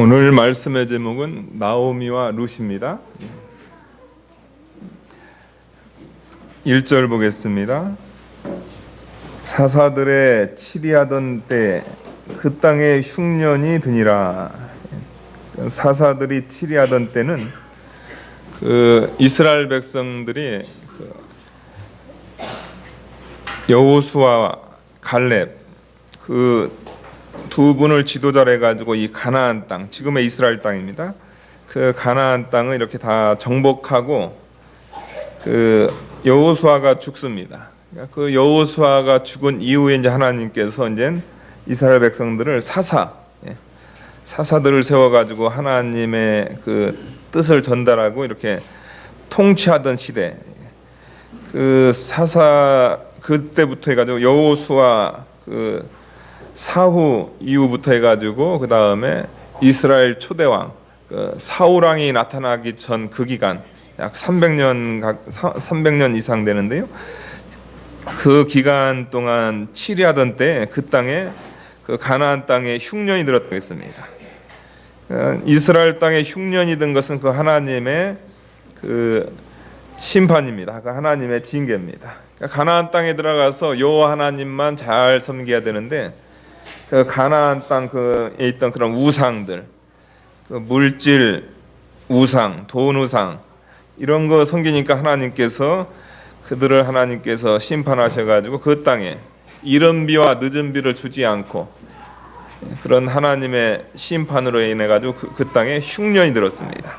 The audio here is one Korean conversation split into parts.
오늘 말씀의 제목은 나오미와 룻입니다. 1절 보겠습니다. 사사들의 치리하던 때 그 땅에 흉년이 드니라. 사사들이 치리하던 때는 그 이스라엘 백성들이 여호수아와 갈렙 그 두 분을 지도자로 해가지고 이 가나안 땅, 지금의 이스라엘 땅입니다. 그 가나안 땅을 이렇게 다 정복하고 그 여호수아가 죽습니다. 그 여호수아가 죽은 이후에 이제 하나님께서 이제 이스라엘 백성들을 사사들을 세워가지고 하나님의 그 뜻을 전달하고 이렇게 통치하던 시대. 그 사사 그때부터 해가지고 여호수아 그 사후 이후부터 해가지고 그 다음에 이스라엘 초대왕 그 사울 왕이 나타나기 전 그 기간 약 300년 이상 되는데요. 그 기간 동안 치리하던 때 그 땅에 그 가나안 땅에 흉년이 들었다고 했습니다. 이스라엘 땅에 흉년이 든 것은 그 하나님의 그 심판입니다. 그 하나님의 징계입니다. 가나안 땅에 들어가서 여호와 하나님만 잘 섬겨야 되는데 그 가나안 땅에 있던 그런 우상들, 그 물질 우상, 돈 우상 이런 거 섬기니까 하나님께서 심판하셔가지고 그 땅에 이른 비와 늦은 비를 주지 않고 그런 하나님의 심판으로 인해 가지고 그 땅에 흉년이 들었습니다.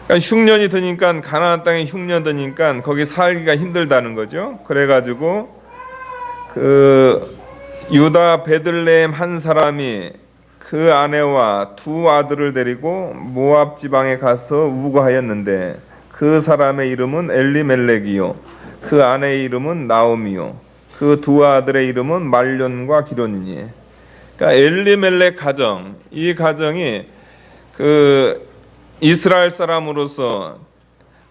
그러니까 흉년이 드니까 가나안 땅에 흉년 드니까 거기 살기가 힘들다는 거죠. 그래가지고 그 유다 베들레헴 한 사람이 그 아내와 두 아들을 데리고 모압 지방에 가서 우거하였는데 그 사람의 이름은 엘리멜렉이요 그 아내의 이름은 나오미요 그 두 아들의 이름은 말론과 기론이니. 그러니까 엘리멜렉 가정, 이 가정이 그 이스라엘 사람으로서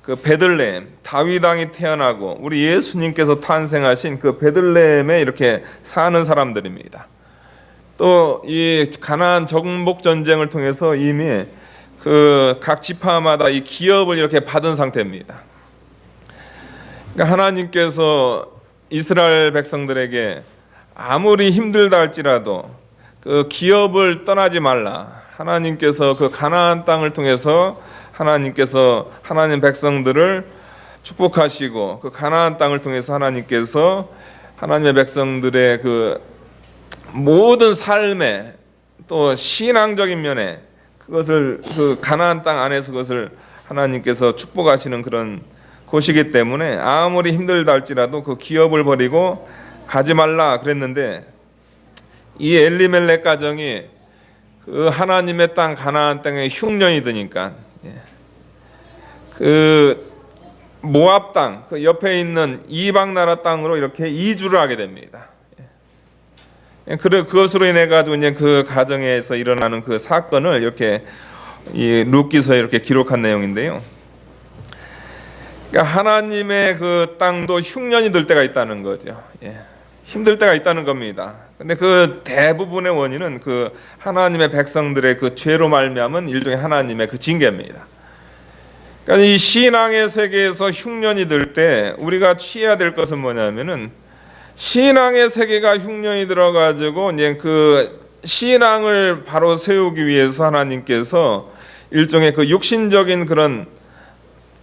그 베들레헴 다윗 왕이 태어나고 우리 예수님께서 탄생하신 그 베들레헴에 이렇게 사는 사람들입니다. 또 이 가나안 정복 전쟁을 통해서 이미 그 각 지파마다 이 기업을 이렇게 받은 상태입니다. 그러니까 하나님께서 이스라엘 백성들에게 아무리 힘들다 할지라도 그 기업을 떠나지 말라. 하나님께서 그 가나안 땅을 통해서 하나님께서 하나님 백성들을 축복하시고 그 가나안 땅을 통해서 하나님께서 하나님의 백성들의 그 모든 삶에 또 신앙적인 면에 그것을 그 가나안 땅 안에서 그것을 하나님께서 축복하시는 그런 곳이기 때문에 아무리 힘들다 할지라도 그 기업을 버리고 가지 말라 그랬는데 이 엘리멜렉 가정이 그 하나님의 땅 가나안 땅에 흉년이 드니까 그 모압 땅 그 옆에 있는 이방 나라 땅으로 이렇게 이주를 하게 됩니다. 그것으로 인해 가지고 이제 그 가정에서 일어나는 그 사건을 이렇게 이 룻기서에 이렇게 기록한 내용인데요. 그러니까 하나님의 그 땅도 흉년이 들 때가 있다는 거죠. 힘들 때가 있다는 겁니다. 근데 그 대부분의 원인은 그 하나님의 백성들의 그 죄로 말미암은 일종의 하나님의 그 징계입니다. 그러니까 이 신앙의 세계에서 흉년이 들 때 우리가 취해야 될 것은 뭐냐면은 신앙의 세계가 흉년이 들어가지고 이제 그 신앙을 바로 세우기 위해서 하나님께서 일종의 그 육신적인 그런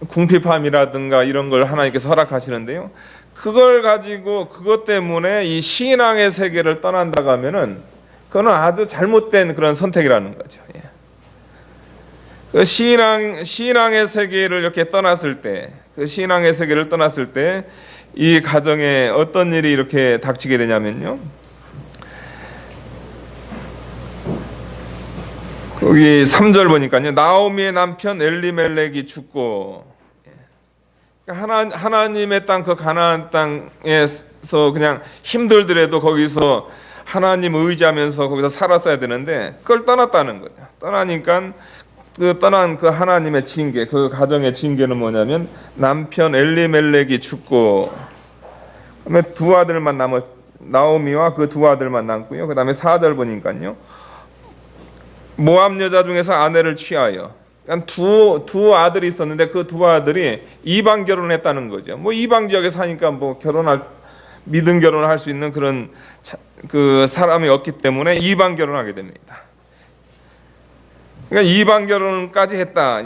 궁핍함이라든가 이런 걸 하나님께서 허락하시는데요. 그걸 가지고 그것 때문에 이 신앙의 세계를 떠난다고 하면은 그거는 아주 잘못된 그런 선택이라는 거죠. 그 신앙의 세계를 이렇게 떠났을 때, 그 신앙의 세계를 떠났을 때 이 가정에 어떤 일이 이렇게 닥치게 되냐면요. 거기 3절 보니까요. 나오미의 남편 엘리멜렉이 죽고 하나님의 땅 그 가나안 땅에서 그냥 힘들더라도 거기서 하나님 의지하면서 거기서 살았어야 되는데 그걸 떠났다는 거죠. 떠나니까 떠난 그 하나님의 징계, 그 가정의 징계는 뭐냐면 남편 엘리멜렉이 죽고 그다음에 두 아들만 나오미와 그 두 아들만 남고요. 그다음에 4절 보니까요. 모압 여자 중에서 아내를 취하여, 그러니까 두 아들이 있었는데 그 두 아들이 이방 결혼했다는 거죠. 뭐 이방 지역에 사니까 뭐 믿음 결혼을 할 수 있는 그런 그 사람이 없기 때문에 이방 결혼하게 됩니다. 그러니까 이방 결혼까지 했다.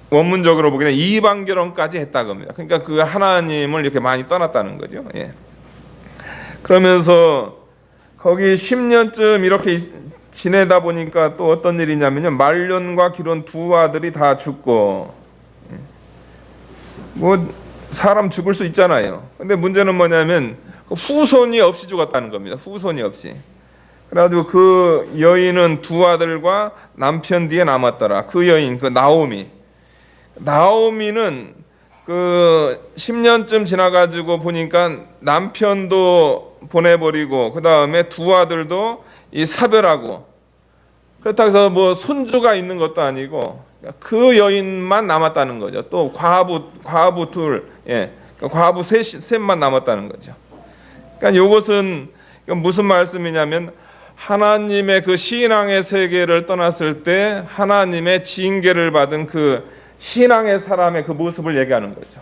원문적으로 보기에 이방 결혼까지 했다 겁니다. 그러니까 그 하나님을 이렇게 많이 떠났다는 거죠. 예. 그러면서 거기 10년쯤 이렇게 지내다 보니까 또 어떤 일이냐면요, 말년과 기론 두 아들이 다 죽고, 뭐 사람 죽을 수 있잖아요. 근데 문제는 뭐냐면 후손이 없이 죽었다는 겁니다. 후손이 없이. 그래가지고 그 여인은 두 아들과 남편 뒤에 남았더라. 그 여인, 그 나오미는 그 10년쯤 지나가지고 보니까 남편도 보내버리고 그 다음에 두 아들도 이 사별하고, 그렇다고 해서 뭐 손주가 있는 것도 아니고 그 여인만 남았다는 거죠. 또 과부 둘, 과부 셋만 남았다는 거죠. 그러니까 이것은 무슨 말씀이냐면 하나님의 그 신앙의 세계를 떠났을 때 하나님의 징계를 받은 그 신앙의 사람의 그 모습을 얘기하는 거죠.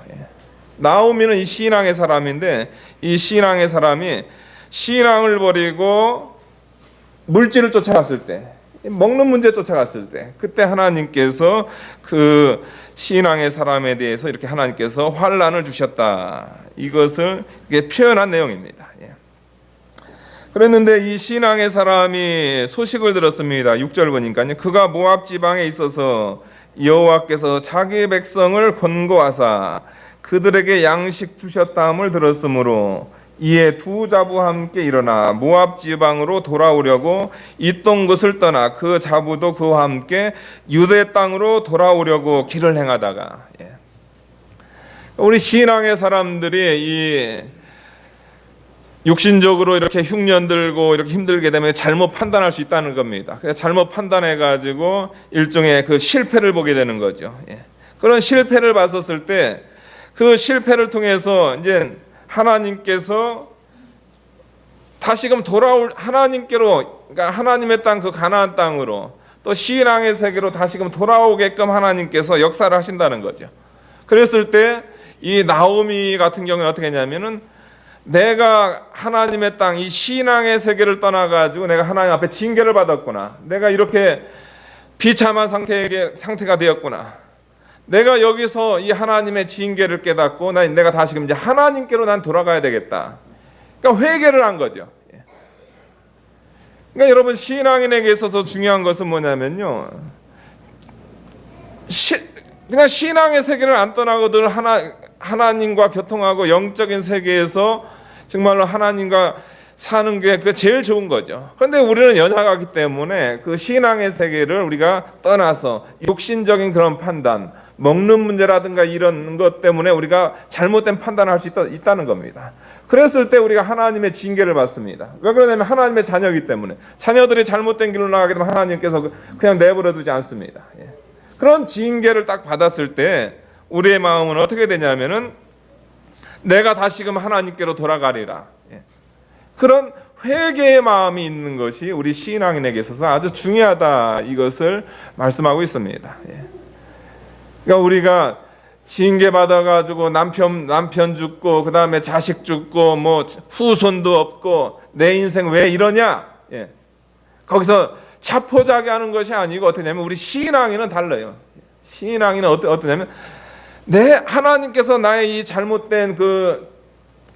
나오미는 이 신앙의 사람인데 이 신앙의 사람이 신앙을 버리고 물질을 쫓아갔을 때, 먹는 문제 쫓아갔을 때, 그때 하나님께서 그 신앙의 사람에 대해서 이렇게 하나님께서 환난을 주셨다. 이것을 표현한 내용입니다. 그랬는데 이 신앙의 사람이 소식을 들었습니다. 6절 보니까요. 그가 모압 지방에 있어서 여호와께서 자기 백성을 권고하사 그들에게 양식 주셨다함을 들었으므로 이에 두 자부와 함께 일어나 모압 지방으로 돌아오려고 있던 곳을 떠나 그 자부도 그와 함께 유대 땅으로 돌아오려고 길을 행하다가, 우리 신앙의 사람들이 이 육신적으로 이렇게 흉년 들고 이렇게 힘들게 되면 잘못 판단할 수 있다는 겁니다. 그래서 잘못 판단해 가지고 일종의 그 실패를 보게 되는 거죠. 그런 실패를 봤었을 때 그 실패를 통해서 이제 하나님께서 다시금 돌아올 하나님께로, 그러니까 하나님의 땅, 그 가나안 땅으로 또 신앙의 세계로 다시금 돌아오게끔 하나님께서 역사를 하신다는 거죠. 그랬을 때 이 나오미 같은 경우는 어떻게 했냐면은 내가 하나님의 땅, 이 신앙의 세계를 떠나가지고 내가 하나님 앞에 징계를 받았구나. 내가 이렇게 비참한 상태가 되었구나. 내가 여기서 이 하나님의 징계를 깨닫고 내가 다시금 이제 하나님께로 난 돌아가야 되겠다. 그러니까 회개를 한 거죠. 그러니까 여러분, 신앙인에게 있어서 중요한 것은 뭐냐면요, 그냥 신앙의 세계를 안 떠나고 늘 하나님과 교통하고 영적인 세계에서 정말로 하나님과 사는 게 그 제일 좋은 거죠. 그런데 우리는 연약하기 때문에 그 신앙의 세계를 우리가 떠나서 육신적인 그런 판단, 먹는 문제라든가 이런 것 때문에 우리가 잘못된 판단을 할 수 있다는 겁니다. 그랬을 때 우리가 하나님의 징계를 받습니다. 왜 그러냐면 하나님의 자녀이기 때문에. 자녀들이 잘못된 길로 나가게 되면 하나님께서 그냥 내버려 두지 않습니다. 그런 징계를 딱 받았을 때 우리의 마음은 어떻게 되냐면은 내가 다시금 하나님께로 돌아가리라. 그런 회개의 마음이 있는 것이 우리 신앙인에게 있어서 아주 중요하다. 이것을 말씀하고 있습니다. 그러니까 우리가 징계 받아가지고 남편 죽고 그 다음에 자식 죽고 뭐 후손도 없고 내 인생 왜 이러냐? 거기서 자포자기하는 것이 아니고 어떠냐면 우리 신앙인은 달라요. 신앙인은 어떠냐면 하나님께서 나의 이 잘못된 그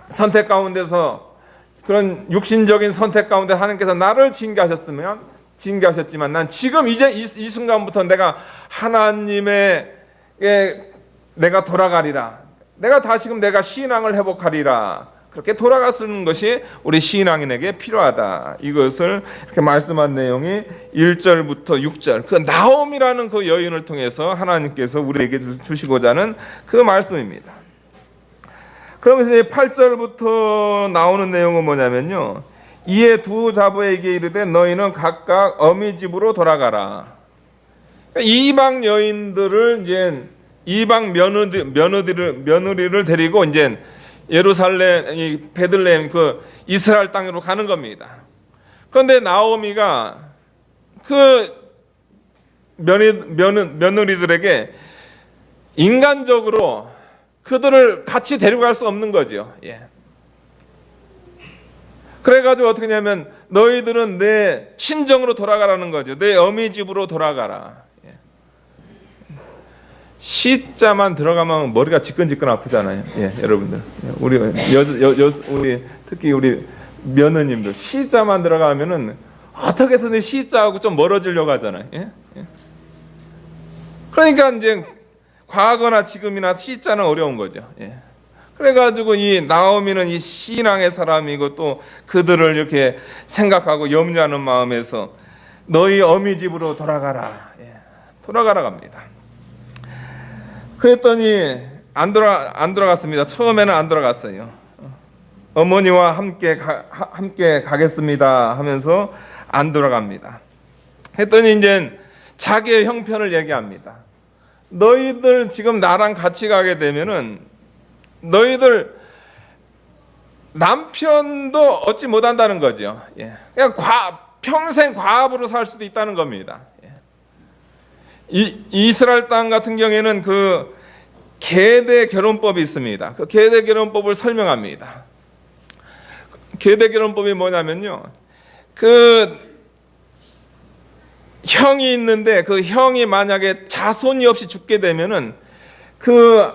선택 가운데서, 그런 육신적인 선택 가운데 하나님께서 나를 징계하셨지만 난 지금 이제 이 순간부터 내가 하나님의 내가 돌아가리라. 내가 다시금 내가 신앙을 회복하리라. 그렇게 돌아가는 것이 우리 신앙인에게 필요하다. 이것을 이렇게 말씀한 내용이 1절부터 6절, 그 나옴이라는 그 여인을 통해서 하나님께서 우리에게 주시고자 하는 그 말씀입니다. 그러면서 8절부터 나오는 내용은 뭐냐면요, 이에 두 자부에게 이르되 너희는 각각 어미 집으로 돌아가라. 이방 여인들을 이제 이방 며느리를 데리고 이제 예루살렘, 베들레헴 그 이스라엘 땅으로 가는 겁니다. 그런데 나오미가 그 며느리들에게 인간적으로 그들을 같이 데려갈 수 없는 거죠. 예. 그래가지고 어떻게 하냐면 너희들은 내 친정으로 돌아가라는 거죠. 내 어미 집으로 돌아가라. 예. 시자만 들어가면 머리가 지끈지끈 아프잖아요. 예, 여러분들. 우리 우리 특히 우리 며느님들 시자만 들어가면은 어떻게 해서든 시자하고 좀 멀어지려고 하잖아요. 예? 예. 그러니까 이제 과거나 지금이나 시자는 어려운 거죠. 예. 그래가지고 이 나오미는 이 신앙의 사람이고 또 그들을 이렇게 생각하고 염려하는 마음에서 너희 어미 집으로 돌아가라. 예. 돌아가라 합니다. 그랬더니 안 돌아갔습니다. 처음에는 안 돌아갔어요. 어머니와 함께 가겠습니다 하면서 안 돌아갑니다. 했더니 이제 자기의 형편을 얘기합니다. 너희들 지금 나랑 같이 가게 되면은 너희들 남편도 얻지 못한다는 거죠. 예. 그냥 평생 과부로 살 수도 있다는 겁니다. 예. 이스라엘 땅 같은 경우에는 그 계대 결혼법이 있습니다. 그 계대 결혼법을 설명합니다. 계대 결혼법이 뭐냐면요, 그 형이 있는데 그 형이 만약에 자손이 없이 죽게 되면은 그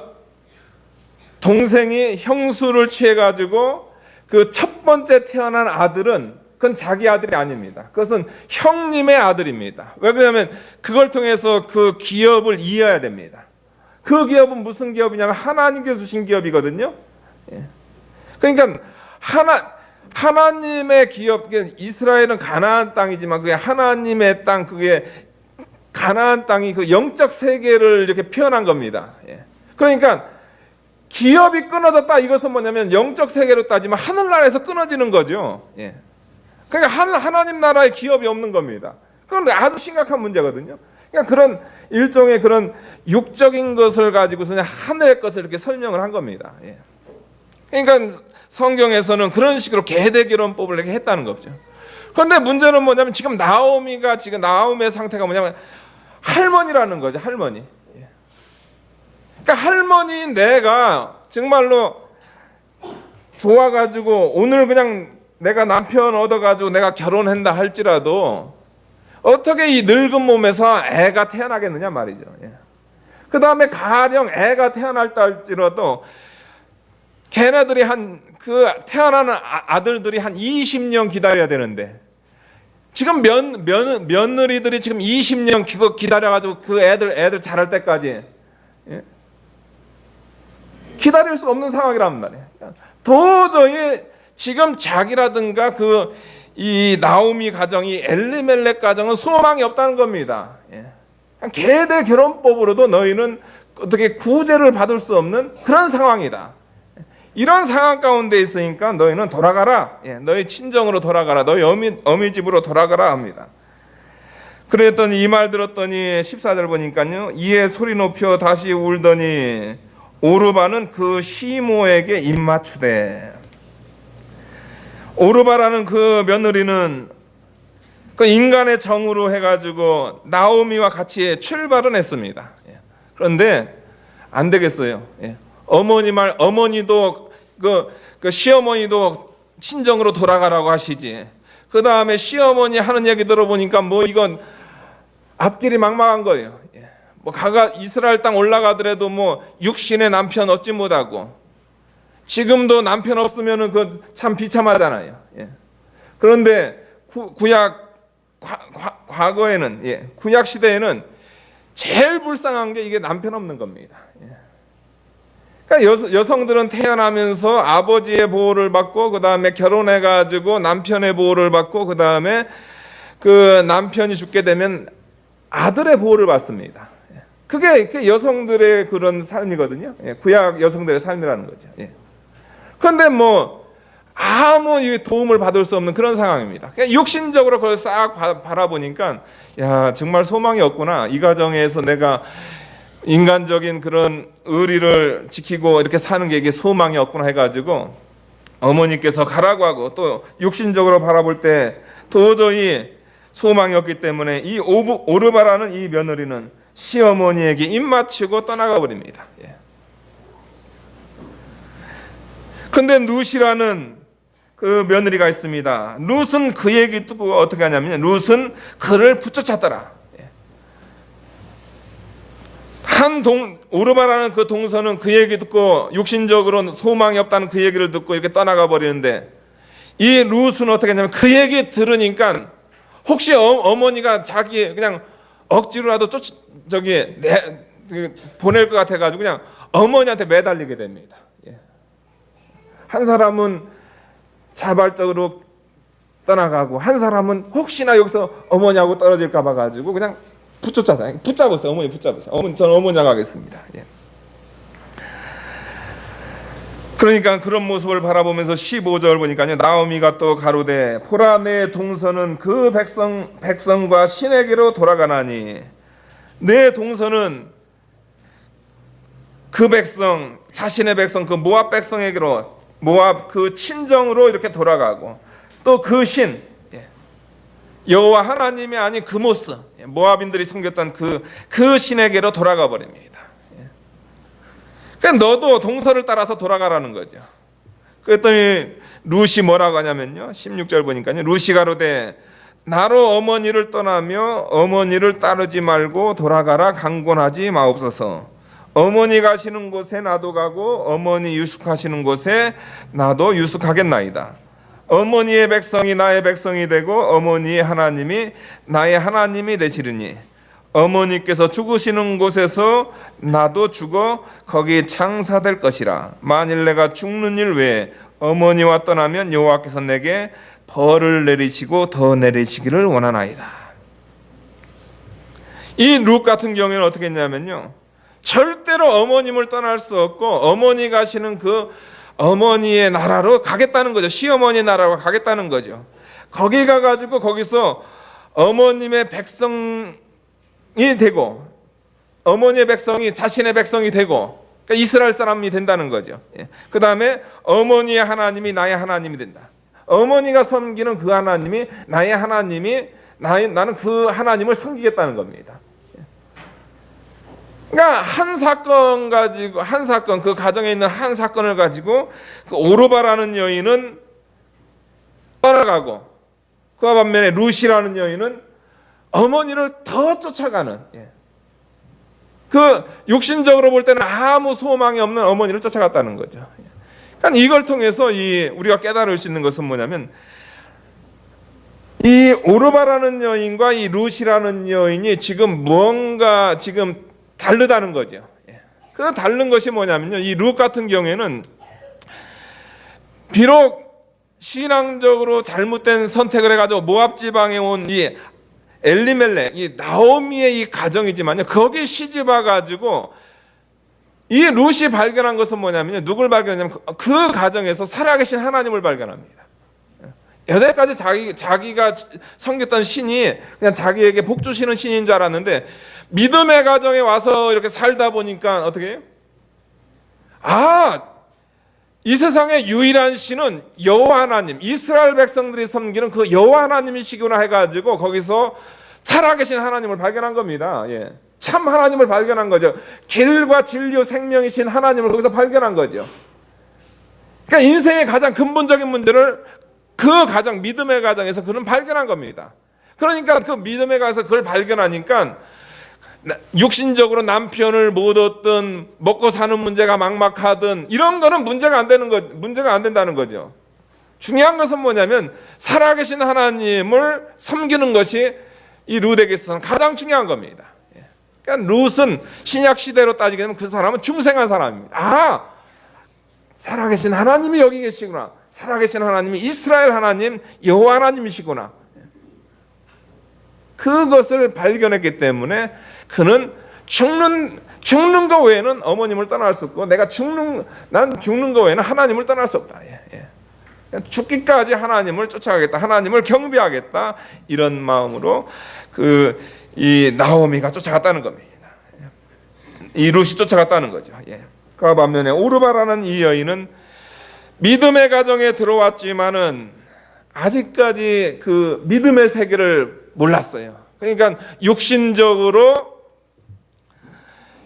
동생이 형수를 취해 가지고 그 첫 번째 태어난 아들은 그건 자기 아들이 아닙니다. 그것은 형님의 아들입니다. 왜 그러냐면 그걸 통해서 그 기업을 이어야 됩니다. 그 기업은 무슨 기업이냐면 하나님께서 주신 기업이거든요. 예. 그러니까 하나님의 기업, 이스라엘은 가나안 땅이지만 그게 하나님의 땅, 그게 가나안 땅이 그 영적 세계를 이렇게 표현한 겁니다. 예. 그러니까 기업이 끊어졌다, 이것은 뭐냐면 영적 세계로 따지면 하늘나라에서 끊어지는 거죠. 예. 그러니까 하나님 나라의 기업이 없는 겁니다. 그건 아주 심각한 문제거든요. 그러니까 그런 일종의 그런 육적인 것을 가지고서 그냥 하늘의 것을 이렇게 설명을 한 겁니다. 예. 그러니까 성경에서는 그런 식으로 계대결혼법을 이렇게 했다는 거죠. 그런데 문제는 뭐냐면 지금 나오미의 상태가 뭐냐면 할머니라는 거죠. 할머니. 그러니까 할머니인 내가 정말로 좋아가지고 오늘 그냥 내가 남편 얻어가지고 내가 결혼한다 할지라도 어떻게 이 늙은 몸에서 애가 태어나겠느냐 말이죠. 그 다음에 가령 애가 태어날다 할지라도 걔네들이 태어나는 아들들이 한 20년 기다려야 되는데 지금 며느리들이 지금 20년 기다려가지고 그 애들 자랄 때까지 기다릴 수 없는 상황이란 말이에요. 도저히 지금 자기라든가 이 나오미 가정이 엘리멜렉 가정은 소망이 없다는 겁니다. 계대 결혼법으로도 너희는 어떻게 구제를 받을 수 없는 그런 상황이다. 이런 상황 가운데 있으니까 너희는 돌아가라. 너희 친정으로 돌아가라. 너희 어미 집으로 돌아가라 합니다. 그랬더니 이 말 들었더니 14절 보니까요, 이에 소리 높여 다시 울더니 오르바는 그 시모에게 입맞추되. 오르바라는 그 며느리는 그 인간의 정으로 해가지고 나오미와 같이 출발은 했습니다. 그런데 안 되겠어요. 어머니도 그 시어머니도 친정으로 돌아가라고 하시지. 그 다음에 시어머니 하는 얘기 들어보니까 뭐 이건 앞길이 막막한 거예요. 뭐 이스라엘 땅 올라가더라도 뭐 육신의 남편 얻지 못하고 지금도 남편 없으면은 그 참 비참하잖아요. 그런데 과거에는 구약 시대에는 제일 불쌍한 게 이게 남편 없는 겁니다. 그러니까 여성들은 태어나면서 아버지의 보호를 받고 그 다음에 결혼해가지고 남편의 보호를 받고 그 다음에 그 남편이 죽게 되면 아들의 보호를 받습니다. 그게 여성들의 그런 삶이거든요. 구약 여성들의 삶이라는 거죠. 그런데 뭐 아무 도움을 받을 수 없는 그런 상황입니다. 그냥 육신적으로 그걸 싹 바라보니까 야, 정말 소망이 없구나. 이 가정에서 내가 인간적인 그런 의리를 지키고 이렇게 사는 게 이게 소망이 없구나 해가지고 어머니께서 가라고 하고 또 육신적으로 바라볼 때 도저히 소망이 없기 때문에 이 오르바라는 이 며느리는 시어머니에게 입맞추고 떠나가 버립니다. 근데 룻이라는 그 며느리가 있습니다. 룻은 그 얘기 듣고 어떻게 하냐면 룻은 그를 붙여찾더라. 오르바라는 그 동서는 그 얘기 듣고 육신적으로 소망이 없다는 그 얘기를 듣고 이렇게 떠나가 버리는데, 이 룻은 어떻게 했냐면 그 얘기 들으니까 혹시 어머니가 자기 그냥 억지로라도 보낼 것 같아가지고 그냥 어머니한테 매달리게 됩니다. 한 사람은 자발적으로 떠나가고 한 사람은 혹시나 여기서 어머니하고 떨어질까 봐 가지고 그냥 붙잡았어요. 어머니 붙잡았어요. 저는 어머니하고 가겠습니다. 그러니까 그런 모습을 바라보면서 15절 보니까요, 나오미가 또 가로되 보라 내 동서는 그 백성과 신에게로 돌아가나니, 내 동서는 그 백성, 자신의 백성, 그 모압 백성에게로, 모압 그 친정으로 이렇게 돌아가고, 또 그 신, 여호와 하나님이 아닌 그모스, 모압인들이 섬겼던 그 신에게로 돌아가 버립니다. 그러니까 너도 동서를 따라서 돌아가라는 거죠. 그랬더니 룻이 뭐라고 하냐면요, 16절 보니까요, 룻이 가로되 나로 어머니를 떠나며 어머니를 따르지 말고 돌아가라 강권하지 마옵소서. 어머니 가시는 곳에 나도 가고 어머니 유숙하시는 곳에 나도 유숙하겠나이다. 어머니의 백성이 나의 백성이 되고 어머니의 하나님이 나의 하나님이 되시리니, 어머니께서 죽으시는 곳에서 나도 죽어 거기 장사될 것이라. 만일 내가 죽는 일 외에 어머니와 떠나면 여호와께서 내게 벌을 내리시고 더 내리시기를 원하나이다. 이 룻 같은 경우에는 어떻게 했냐면요, 절대로 어머님을 떠날 수 없고 어머니 가시는 그 어머니의 나라로 가겠다는 거죠. 시어머니 나라로 가겠다는 거죠. 거기 가가지고 거기서 어머님의 백성이 되고, 어머니의 백성이 자신의 백성이 되고, 그러니까 이스라엘 사람이 된다는 거죠. 그 다음에 어머니의 하나님이 나의 하나님이 된다. 어머니가 섬기는 그 하나님이 나의 하나님이, 나는 그 하나님을 섬기겠다는 겁니다. 그러니까 한 사건 가지고, 한 사건, 그 가정에 있는 한 사건을 가지고 그 오르바라는 여인은 떠나가고, 그와 반면에 룻이라는 여인은 어머니를 더 쫓아가는, 그 육신적으로 볼 때는 아무 소망이 없는 어머니를 쫓아갔다는 거죠. 그러니까 이걸 통해서 우리가 깨달을 수 있는 것은 뭐냐면, 이 오르바라는 여인과 이 룻이라는 여인이 지금 뭔가 지금 다르다는 거죠. 그 다른 것이 뭐냐면요, 이 룻 같은 경우에는 비록 신앙적으로 잘못된 선택을 해가지고 모압 지방에 온 이 엘리멜렉, 이 나오미의 이 가정이지만요, 거기 시집 와가지고 이 룻이 발견한 것은 뭐냐면요, 누굴 발견하냐면 그 가정에서 살아계신 하나님을 발견합니다. 여태까지 자기가 섬겼던 신이 그냥 자기에게 복 주시는 신인 줄 알았는데, 믿음의 가정에 와서 이렇게 살다 보니까 어떻게 해요? 이 세상의 유일한 신은 여호와 하나님, 이스라엘 백성들이 섬기는 그 여호와 하나님이시구나 해가지고 거기서 살아계신 하나님을 발견한 겁니다. 참 하나님을 발견한 거죠. 길과 진리 생명이신 하나님을 거기서 발견한 거죠. 그러니까 인생의 가장 근본적인 문제를 그 가정, 믿음의 가정에서 그는 발견한 겁니다. 그러니까 그 믿음의 가정에서 그걸 발견하니까 육신적으로 남편을 못 얻든 먹고 사는 문제가 막막하든 이런 거는 문제가 안 된다는 거죠. 중요한 것은 뭐냐면 살아계신 하나님을 섬기는 것이 이 룻에게 있어서는 가장 중요한 겁니다. 그러니까 룻은 신약 시대로 따지게 되면 그 사람은 중생한 사람입니다. 살아계신 하나님이 여기 계시구나. 살아계신 하나님이 이스라엘 하나님, 여호와 하나님이시구나. 그것을 발견했기 때문에 그는 죽는 거 외에는 어머님을 떠날 수 없고, 난 죽는 거 외에는 하나님을 떠날 수 없다. 죽기까지 하나님을 쫓아가겠다, 하나님을 경배하겠다, 이런 마음으로 이 나오미가 쫓아갔다는 겁니다. 이 룻이 쫓아갔다는 거죠. 그 반면에 오르바라는 이 여인은 믿음의 가정에 들어왔지만은 아직까지 그 믿음의 세계를 몰랐어요. 그러니까 육신적으로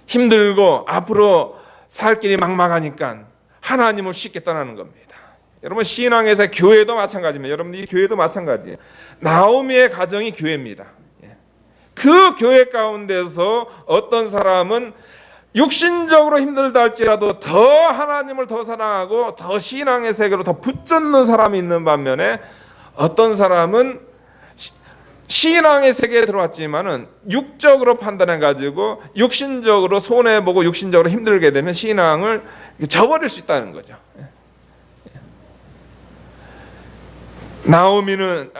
힘들고 앞으로 살 길이 막막하니까 하나님을 쉽게 떠나는 겁니다. 여러분, 신앙에서 교회도 마찬가지입니다. 여러분들 이 교회도 마찬가지예요. 나오미의 가정이 교회입니다. 그 교회 가운데서 어떤 사람은 육신적으로 힘들다 할지라도 더 하나님을 더 사랑하고 더 신앙의 세계로 더 붙잡는 사람이 있는 반면에 어떤 사람은 신앙의 세계에 들어왔지만은 육적으로 판단해 가지고 육신적으로 손해 보고 육신적으로 힘들게 되면 신앙을 저버릴 수 있다는 거죠. 나오미는,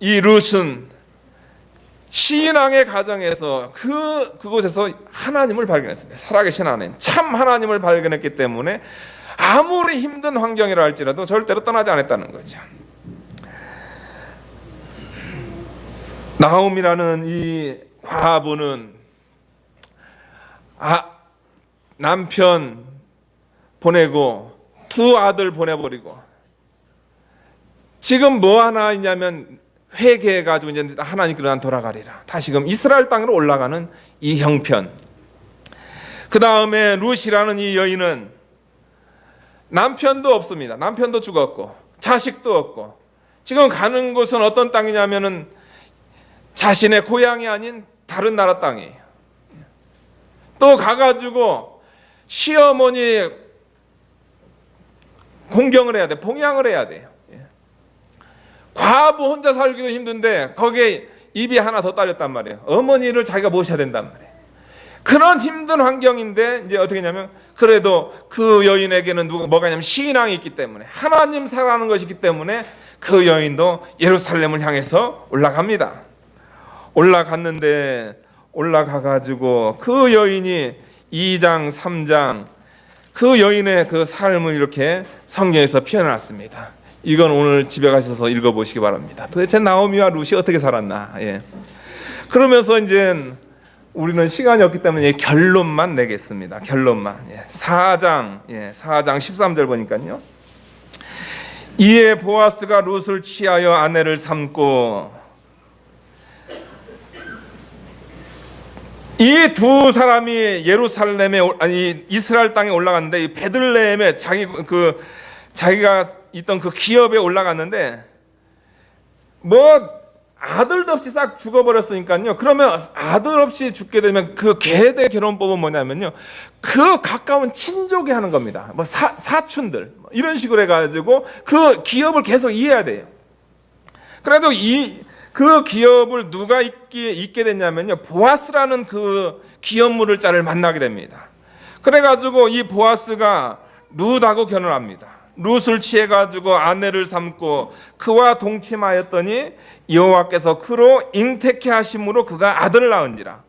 이 룻은 신앙의 가정에서 그곳에서 하나님을 발견했습니다. 살아계신 하나님, 참 하나님을 발견했기 때문에 아무리 힘든 환경이라 할지라도 절대로 떠나지 않았다는 거죠. 나오미라는 이 과부는 남편 보내고 두 아들 보내버리고 지금 뭐 하나 있냐면 회개해가지고 이제 하나님께로 돌아가리라. 다시금 이스라엘 땅으로 올라가는 이 형편. 그 다음에 룻이라는 이 여인은 남편도 없습니다. 남편도 죽었고 자식도 없고 지금 가는 곳은 어떤 땅이냐면은 자신의 고향이 아닌 다른 나라 땅이에요. 또 가가지고 시어머니 공경을 해야 돼. 봉양을 해야 돼요. 과부 혼자 살기도 힘든데 거기에 입이 하나 더 딸렸단 말이에요. 어머니를 자기가 모셔야 된단 말이에요. 그런 힘든 환경인데 이제 어떻게 하냐면 그래도 그 여인에게는 뭐가 있냐면 신앙이 있기 때문에 하나님 사랑하는 것이기 때문에 그 여인도 예루살렘을 향해서 올라갑니다. 올라갔는데 올라가가지고 그 여인이 2장 3장 그 여인의 그 삶을 이렇게 성경에서 표현해놨습니다. 이건 오늘 집에 가셔서 읽어보시기 바랍니다. 도대체 나오미와 룻이 어떻게 살았나. 그러면서 이제 우리는 시간이 없기 때문에 결론만 내겠습니다. 결론만. 4장 13절 보니까요. 이에 보아스가 룻을 취하여 아내를 삼고, 이 두 사람이 예루살렘에 이스라엘 땅에 올라갔는데 이 베들레헴에 자기가 있던 그 기업에 올라갔는데 뭐 아들도 없이 싹 죽어버렸으니까요. 그러면 아들 없이 죽게 되면 그 계대 결혼법은 뭐냐면요, 그 가까운 친족이 하는 겁니다. 뭐 사촌들 이런 식으로 해가지고 그 기업을 계속 이해해야 돼요. 그래도 그 기업을 누가 있게 됐냐면요, 보아스라는 그 기업물을 자를 만나게 됩니다. 그래가지고 이 보아스가 룻하고 결혼합니다. 룻을 취해가지고 아내를 삼고 그와 동침하였더니 여호와께서 그로 잉태케 하심으로 그가 아들을 낳은지라.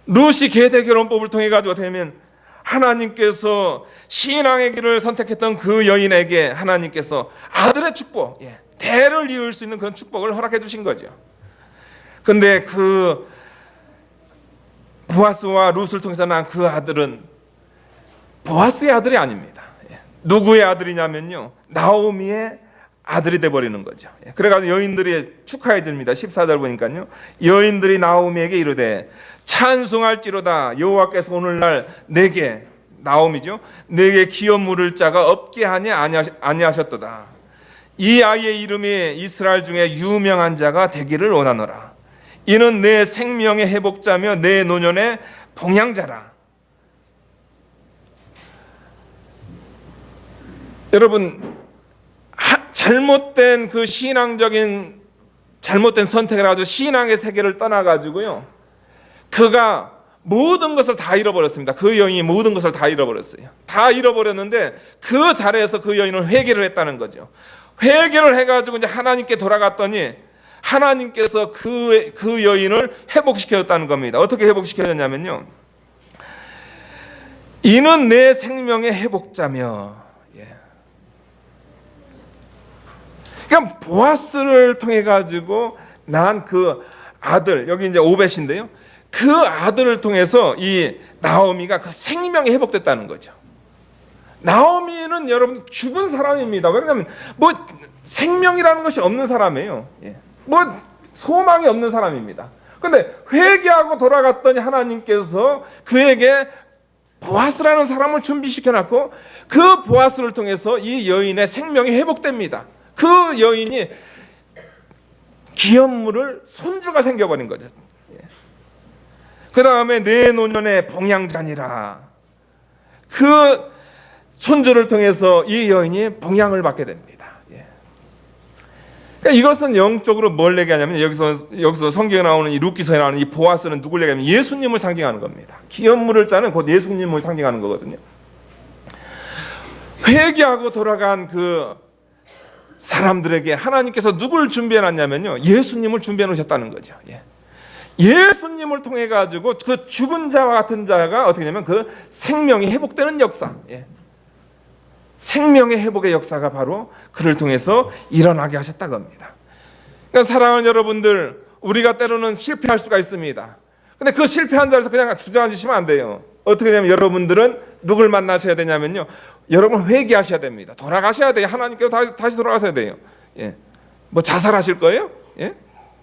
룻이 계대 결혼법을 통해 가지고 되면 하나님께서 신앙의 길을 선택했던 그 여인에게 하나님께서 아들의 축복, 대를 이을 수 있는 그런 축복을 허락해 주신 거죠. 근데 그 보아스와 룻을 통해서 난 그 아들은 보아스의 아들이 아닙니다. 누구의 아들이냐면요, 나오미의 아들이 돼버리는 거죠. 그래가지고 여인들이 축하해 줍니다. 14절 보니까요, 여인들이 나오미에게 이르되 찬송할지로다 여호와께서 오늘날 내게, 나오미죠, 내게 기업 물을 자가 없게 하니 아니하셨도다. 이 아이의 이름이 이스라엘 중에 유명한 자가 되기를 원하노라. 이는 내 생명의 회복자며 내 노년의 봉양자라. 여러분, 잘못된 그 신앙적인 잘못된 선택을 해가지고 신앙의 세계를 떠나가지고요, 그가 모든 것을 다 잃어버렸습니다. 그 여인이 모든 것을 다 잃어버렸어요. 다 잃어버렸는데 그 자리에서 그 여인은 회개를 했다는 거죠. 회개를 해가지고 이제 하나님께 돌아갔더니 하나님께서 그 여인을 회복시켰다는 겁니다. 어떻게 회복시켰냐면요, 이는 내 생명의 회복자며. 그러니까 보아스를 통해 가지고 난 그 아들, 여기 이제 오벳인데요, 그 아들을 통해서 이 나오미가 그 생명이 회복됐다는 거죠. 나오미는 여러분 죽은 사람입니다. 왜냐하면 뭐 생명이라는 것이 없는 사람이에요. 뭐 소망이 없는 사람입니다. 그런데 회개하고 돌아갔더니 하나님께서 그에게 보아스라는 사람을 준비시켜놨고 그 보아스를 통해서 이 여인의 생명이 회복됩니다. 그 여인이 기업물을 손주가 생겨버린 거죠. 그 다음에 내 노년의 봉양자니라. 그 손주를 통해서 이 여인이 봉양을 받게 됩니다. 그러니까 이것은 영적으로 뭘 얘기하냐면 여기서 성경에 나오는 이 룻기서에 나오는 이 보아스는 누굴 얘기하면 예수님을 상징하는 겁니다. 기업물을 짜는 곧 예수님을 상징하는 거거든요. 회개하고 돌아간 그 사람들에게 하나님께서 누굴 준비해 놨냐면요, 예수님을 준비해 놓으셨다는 거죠. 예수님을 통해 가지고 그 죽은 자와 같은 자가 어떻게 되냐면 그 생명이 회복되는 역사, 생명의 회복의 역사가 바로 그를 통해서 일어나게 하셨다고 합니다. 그러니까 사랑하는 여러분들, 우리가 때로는 실패할 수가 있습니다. 근데 그 실패한 자리에서 그냥 주저앉으시면 안 돼요. 어떻게 되냐면 여러분들은 누굴 만나셔야 되냐면요, 여러분 회개하셔야 됩니다. 돌아가셔야 돼요. 하나님께로 다시 돌아가셔야 돼요. 뭐 자살하실 거예요?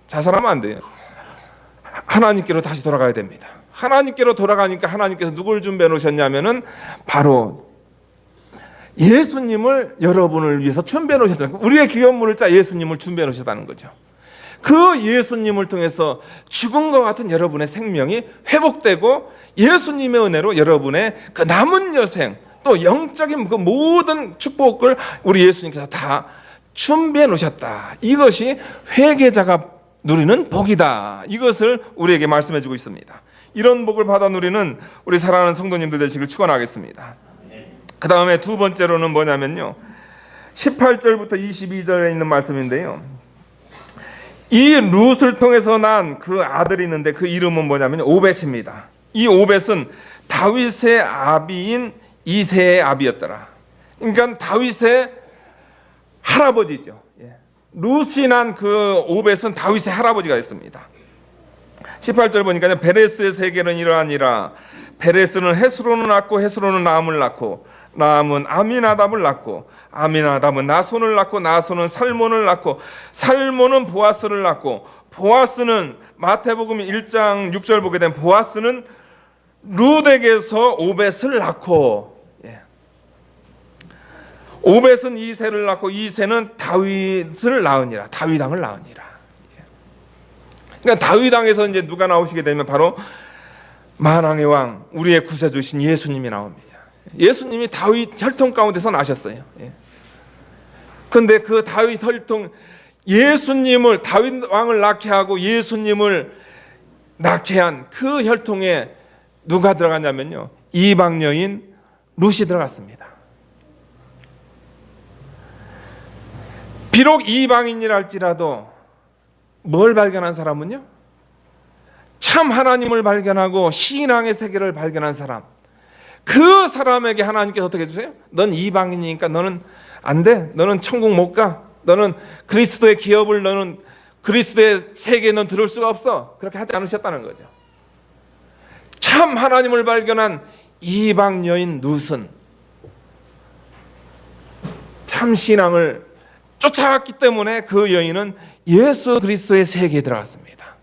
자살하면 안 돼요. 하나님께로 다시 돌아가야 됩니다. 하나님께로 돌아가니까 하나님께서 누굴 준비해 놓으셨냐면은 바로 예수님을 여러분을 위해서 준비해 놓으셨어요. 우리의 기업물을 짜 예수님을 준비해 놓으셨다는 거죠. 그 예수님을 통해서 죽은 것 같은 여러분의 생명이 회복되고 예수님의 은혜로 여러분의 그 남은 여생 또 영적인 그 모든 축복을 우리 예수님께서 다 준비해 놓으셨다. 이것이 회개자가 누리는 복이다. 이것을 우리에게 말씀해 주고 있습니다. 이런 복을 받아 누리는 우리 사랑하는 성도님들 되시길 축원하겠습니다. 그 다음에 두 번째로는 뭐냐면요, 18절부터 22절에 있는 말씀인데요, 이 룻을 통해서 난 그 아들이 있는데 그 이름은 뭐냐면 오벳입니다. 이 오벳은 다윗의 아비인 이새의 아비였더라. 그러니까 다윗의 할아버지죠. 룻이 난 그 오벳은 다윗의 할아버지가 됐습니다. 18절 보니까 베레스의 세계는 이러하니라. 베레스는 헤스론을 낳고 헤스론은 나함을 낳고 나함은 아미나답을 낳고 아미나답은 나손을 낳고 나손은 살몬을 낳고 살몬은 보아스를 낳고 보아스는 마태복음 1장 6절 보게 되면 보아스는 룻에게서 오벳을 낳고 오벳은 이새를 낳고 이새는 다윗을 낳으니라. 다윗 왕을 낳으니라. 그러니까 다윗 왕에서 이제 누가 나오시게 되면 바로 만왕의 왕 우리의 구세주신 예수님이 나옵니다. 예수님이 다윗 혈통 가운데서 나셨어요. 그런데 그 다윗 혈통 예수님을 다윗 왕을 낳게 하고 예수님을 낳게 한 그 혈통에 누가 들어갔냐면요, 이방 여인 룻이 들어갔습니다. 비록 이방인이라 할지라도 뭘 발견한 사람은요, 참 하나님을 발견하고 신앙의 세계를 발견한 사람, 그 사람에게 하나님께서 어떻게 해주세요? 넌 이방인이니까 너는 안 돼. 너는 천국 못 가. 너는 그리스도의 기업을, 너는 그리스도의 세계에 넌 들을 수가 없어. 그렇게 하지 않으셨다는 거죠. 참 하나님을 발견한 이방 여인 룻은 참 신앙을 쫓아왔기 때문에 그 여인은 예수 그리스도의 세계에 들어갔습니다.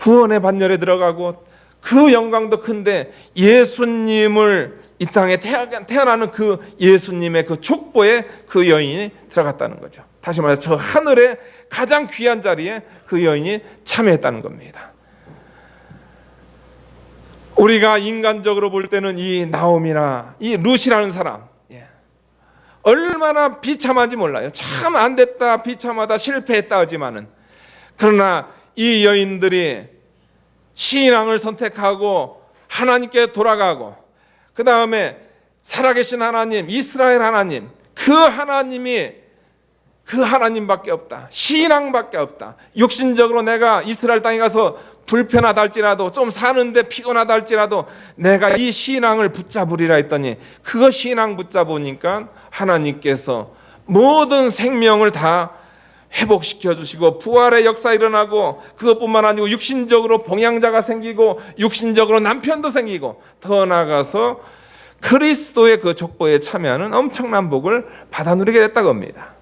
구원의 반열에 들어가고 그 영광도 큰데 예수님을 이 땅에 태어나는 그 예수님의 그 족보에 그 여인이 들어갔다는 거죠. 다시 말해서 저 하늘의 가장 귀한 자리에 그 여인이 참여했다는 겁니다. 우리가 인간적으로 볼 때는 이 나옴이나 이 룻이라는 사람 얼마나 비참한지 몰라요. 참 안 됐다, 비참하다, 실패했다 하지만은, 그러나 이 여인들이 신앙을 선택하고 하나님께 돌아가고 그 다음에 살아계신 하나님, 이스라엘 하나님, 그 하나님이 그 하나님밖에 없다, 신앙밖에 없다. 육신적으로 내가 이스라엘 땅에 가서 불편하다 할지라도, 좀 사는데 피곤하다 할지라도 내가 이 신앙을 붙잡으리라 했더니 그거 신앙 붙잡으니까 하나님께서 모든 생명을 다 회복시켜 주시고 부활의 역사 일어나고, 그것뿐만 아니고 육신적으로 봉양자가 생기고 육신적으로 남편도 생기고 더 나아가서 그리스도의 그 족보에 참여하는 엄청난 복을 받아 누리게 됐다고 합니다.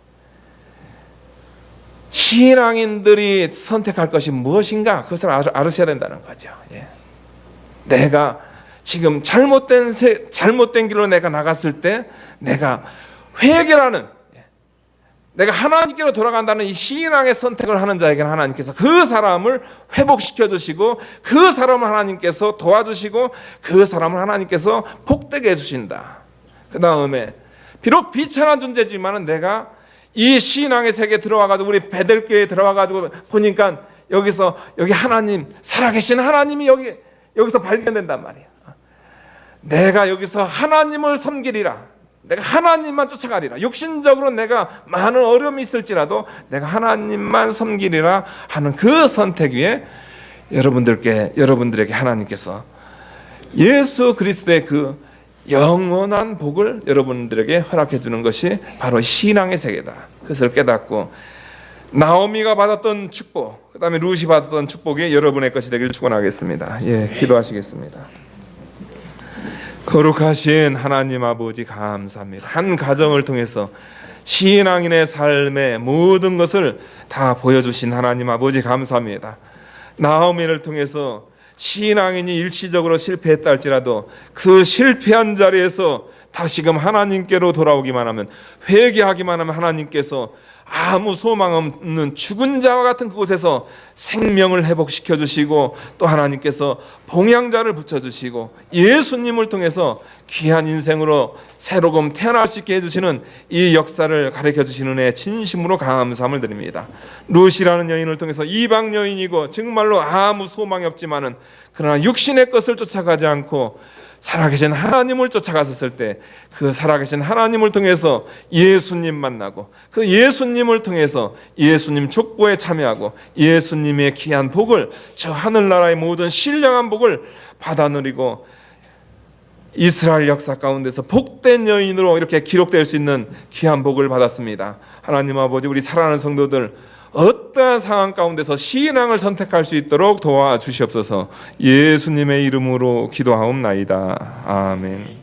신앙인들이 선택할 것이 무엇인가 그것을 알으셔야 된다는 거죠. 예. 내가 지금 잘못된 길로 내가 나갔을 때 내가 회개라는, 내가 하나님께로 돌아간다는 이 신앙의 선택을 하는 자에게는 하나님께서 그 사람을 회복시켜 주시고 그 사람을 하나님께서 도와주시고 그 사람을 하나님께서 복되게 해주신다. 그 다음에 비록 비천한 존재지만은 내가 이 신앙의 세계에 들어와가지고 우리 베델교회에 들어와가지고 보니까 여기 하나님, 살아계신 하나님이 여기서 발견된단 말이야. 내가 여기서 하나님을 섬기리라. 내가 하나님만 쫓아가리라. 육신적으로 내가 많은 어려움이 있을지라도 내가 하나님만 섬기리라 하는 그 선택 위에 여러분들에게 하나님께서 예수 그리스도의 그 영원한 복을 여러분들에게 허락해 주는 것이 바로 신앙의 세계다. 그것을 깨닫고 나오미가 받았던 축복, 그 다음에 룻이 받았던 축복이 여러분의 것이 되기를 축원하겠습니다. 예, 기도하시겠습니다. 거룩하신 하나님 아버지 감사합니다. 한 가정을 통해서 신앙인의 삶의 모든 것을 다 보여주신 하나님 아버지 감사합니다. 나오미를 통해서 신앙인이 일시적으로 실패했다 할지라도 그 실패한 자리에서 다시금 하나님께로 돌아오기만 하면, 회개하기만 하면 하나님께서 아무 소망 없는 죽은 자와 같은 그곳에서 생명을 회복시켜 주시고, 또 하나님께서 봉양자를 붙여주시고 예수님을 통해서 귀한 인생으로 새로금 태어날 수 있게 해주시는 이 역사를 가르쳐 주시는 은혜에 진심으로 감사함을 드립니다. 룻이라는 여인을 통해서 이방 여인이고 정말로 아무 소망이 없지만은 그러나 육신의 것을 쫓아가지 않고 살아계신 하나님을 쫓아갔었을 때 그 살아계신 하나님을 통해서 예수님 만나고 그 예수님을 통해서 예수님 족보에 참여하고 예수님의 귀한 복을, 저 하늘나라의 모든 신령한 복을 받아 누리고 이스라엘 역사 가운데서 복된 여인으로 이렇게 기록될 수 있는 귀한 복을 받았습니다. 하나님 아버지, 우리 사랑하는 성도들 어떠한 상황 가운데서 신앙을 선택할 수 있도록 도와주시옵소서. 예수님의 이름으로 기도하옵나이다. 아멘.